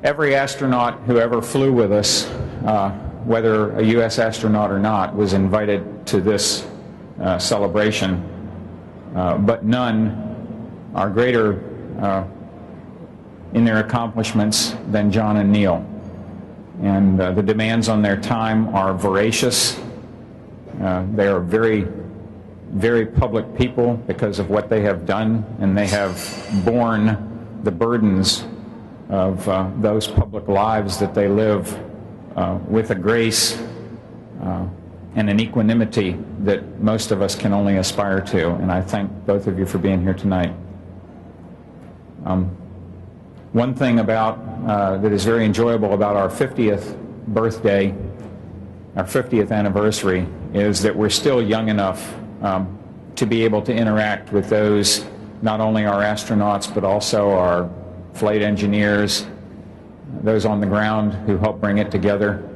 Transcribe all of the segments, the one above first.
Every astronaut who ever flew with us, whether a U.S. astronaut or not, was invited to this celebration, but none are greater in their accomplishments than John and Neil. And the demands on their time are voracious. They are very, very public people because of what they have done, and they have borne the burdens of those public lives that they live with a grace and an equanimity that most of us can only aspire to. And I thank both of you for being here tonight. One thing about that is very enjoyable about our 50th birthday, our 50th anniversary, is that we're still young enough to be able to interact with those, not only our astronauts, but also our flight engineers, those on the ground who help bring it together.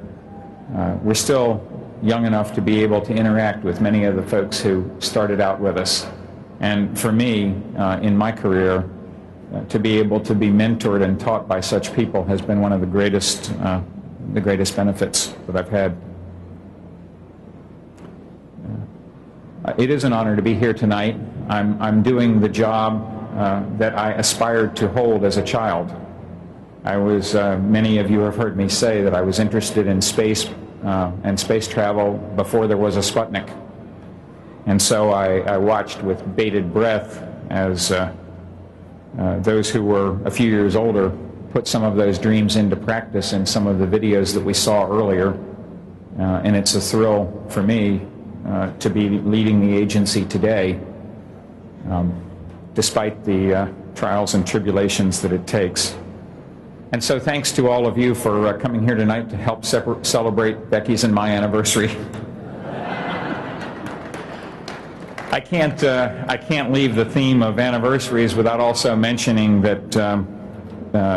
We're still young enough to be able to interact with many of the folks who started out with us. And for me, in my career, to be able to be mentored and taught by such people has been one of the greatest benefits that I've had. It is an honor to be here tonight. I'm doing the job that I aspired to hold as a child. Many of you have heard me say that I was interested in space and space travel before there was a Sputnik. And so I watched with bated breath as those who were a few years older put some of those dreams into practice in some of the videos that we saw earlier. And it's a thrill for me to be leading the agency today, despite the trials and tribulations that it takes. And so thanks to all of you for coming here tonight to help celebrate Becky's and my anniversary. I can't leave the theme of anniversaries without also mentioning that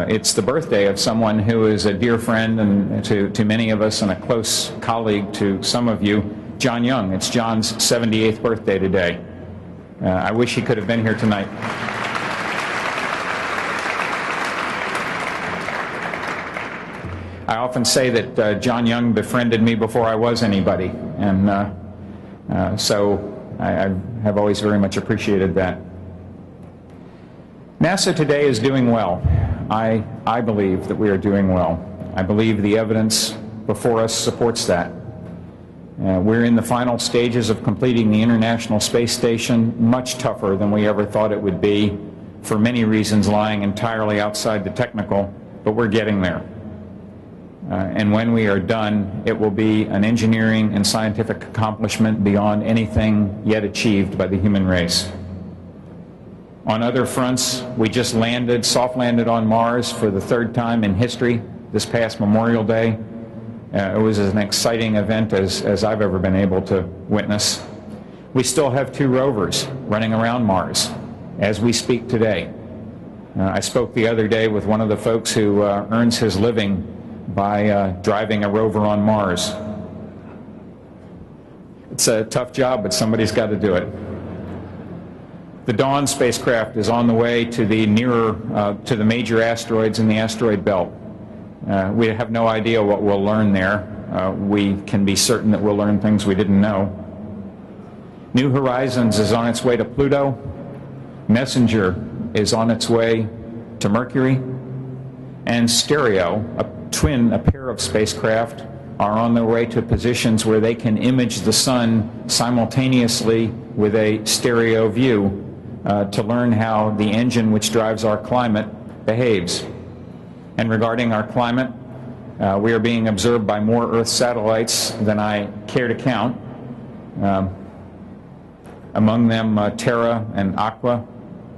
it's the birthday of someone who is a dear friend and to many of us and a close colleague to some of you, John Young. It's John's 78th birthday today. I wish he could have been here tonight. I often say that John Young befriended me before I was anybody, and so I have always very much appreciated that. NASA today is doing well. I believe that we are doing well. I believe the evidence before us supports that. We're in the final stages of completing the International Space Station, much tougher than we ever thought it would be, for many reasons lying entirely outside the technical, but we're getting there. And when we are done, it will be an engineering and scientific accomplishment beyond anything yet achieved by the human race. On other fronts, we just soft landed on Mars for the third time in history this past Memorial Day. It was an exciting event as I've ever been able to witness. We still have 2 rovers running around Mars as we speak today. I spoke the other day with one of the folks who earns his living by driving a rover on Mars. It's a tough job, but somebody's got to do it. The Dawn spacecraft is on the way to the major asteroids in the asteroid belt. We have no idea what we'll learn there. We can be certain that we'll learn things we didn't know. New Horizons is on its way to Pluto. Messenger is on its way to Mercury. And Stereo, a pair of spacecraft, are on their way to positions where they can image the sun simultaneously with a stereo view to learn how the engine which drives our climate behaves. And regarding our climate, we are being observed by more Earth satellites than I care to count. Among them, Terra and Aqua.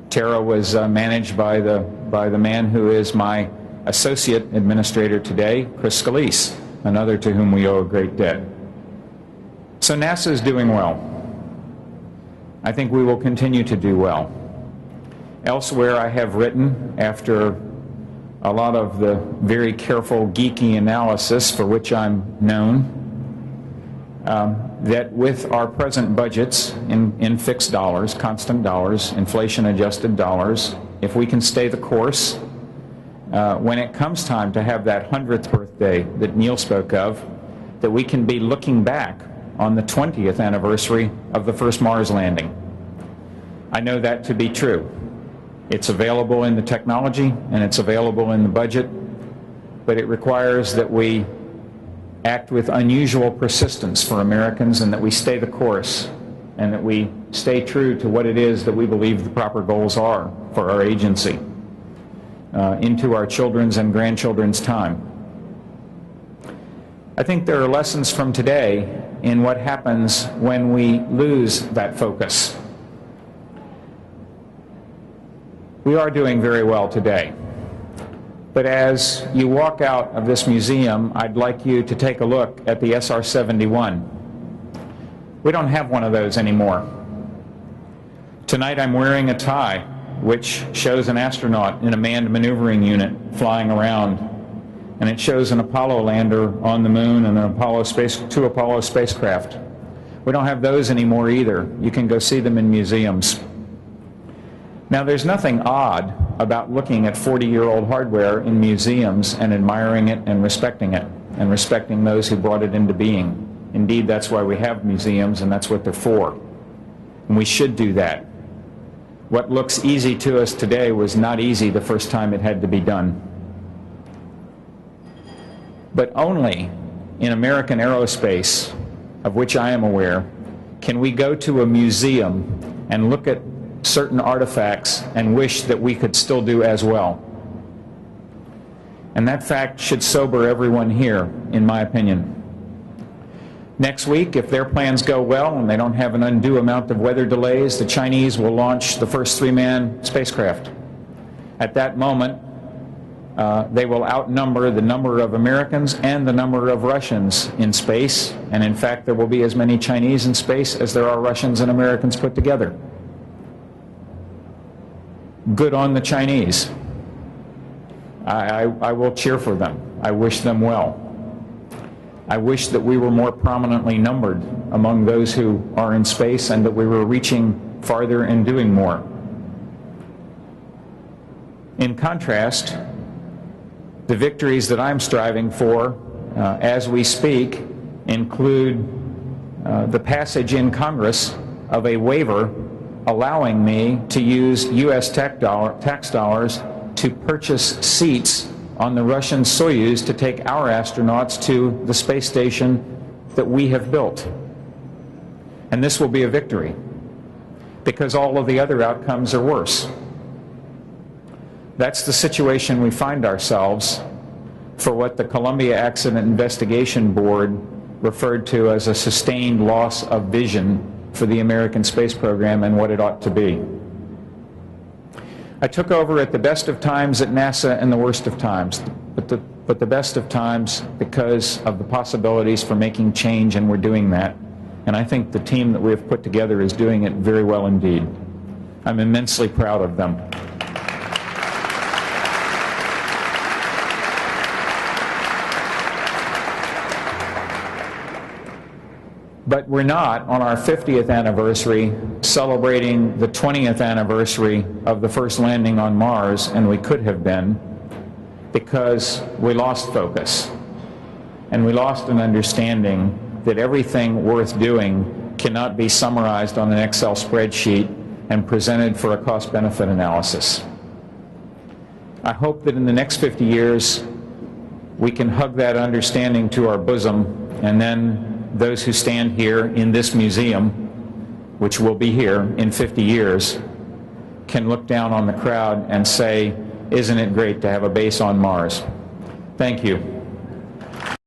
Terra was managed by the man who is my associate administrator today, Chris Scalise, another to whom we owe a great debt. So NASA is doing well. I think we will continue to do well. Elsewhere, I have written, after a lot of the very careful geeky analysis for which I'm known, that with our present budgets in fixed dollars, constant dollars, inflation-adjusted dollars, if we can stay the course, when it comes time to have that 100th birthday that Neil spoke of, that we can be looking back on the 20th anniversary of the first Mars landing. I know that to be true. It's available in the technology and it's available in the budget, but it requires that we act with unusual persistence for Americans and that we stay the course and that we stay true to what it is that we believe the proper goals are for our agency into our children's and grandchildren's time. I think there are lessons from today in what happens when we lose that focus. We are doing very well today. But as you walk out of this museum, I'd like you to take a look at the SR-71. We don't have one of those anymore. Tonight I'm wearing a tie which shows an astronaut in a manned maneuvering unit flying around, and it shows an Apollo lander on the moon and two Apollo spacecraft. We don't have those anymore either. You can go see them in museums. Now, there's nothing odd about looking at 40-year-old hardware in museums and admiring it and respecting those who brought it into being. Indeed, that's why we have museums, and that's what they're for. And we should do that. What looks easy to us today was not easy the first time it had to be done. But only in American aerospace, of which I am aware, can we go to a museum and look at certain artifacts and wish that we could still do as well. And that fact should sober everyone here, in my opinion. Next week, if their plans go well and they don't have an undue amount of weather delays, the Chinese will launch the first three-man spacecraft. At that moment, they will outnumber the number of Americans and the number of Russians in space, and in fact there will be as many Chinese in space as there are Russians and Americans put together. Good on the Chinese. I will cheer for them. I wish them well. I wish that we were more prominently numbered among those who are in space and that we were reaching farther and doing more. In contrast, the victories that I'm striving for as we speak include the passage in Congress of a waiver allowing me to use U.S. tax dollars to purchase seats on the Russian Soyuz to take our astronauts to the space station that we have built. And this will be a victory, because all of the other outcomes are worse. That's the situation we find ourselves for what the Columbia Accident Investigation Board referred to as a sustained loss of vision for the American space program and what it ought to be. I took over at the best of times at NASA and the worst of times, but the best of times because of the possibilities for making change, and we're doing that. And I think the team that we have put together is doing it very well indeed. I'm immensely proud of them. But we're not, on our 50th anniversary, celebrating the 20th anniversary of the first landing on Mars, and we could have been, because we lost focus. And we lost an understanding that everything worth doing cannot be summarized on an Excel spreadsheet and presented for a cost-benefit analysis. I hope that in the next 50 years, we can hug that understanding to our bosom, and then those who stand here in this museum, which will be here in 50 years, can look down on the crowd and say, isn't it great to have a base on Mars? Thank you.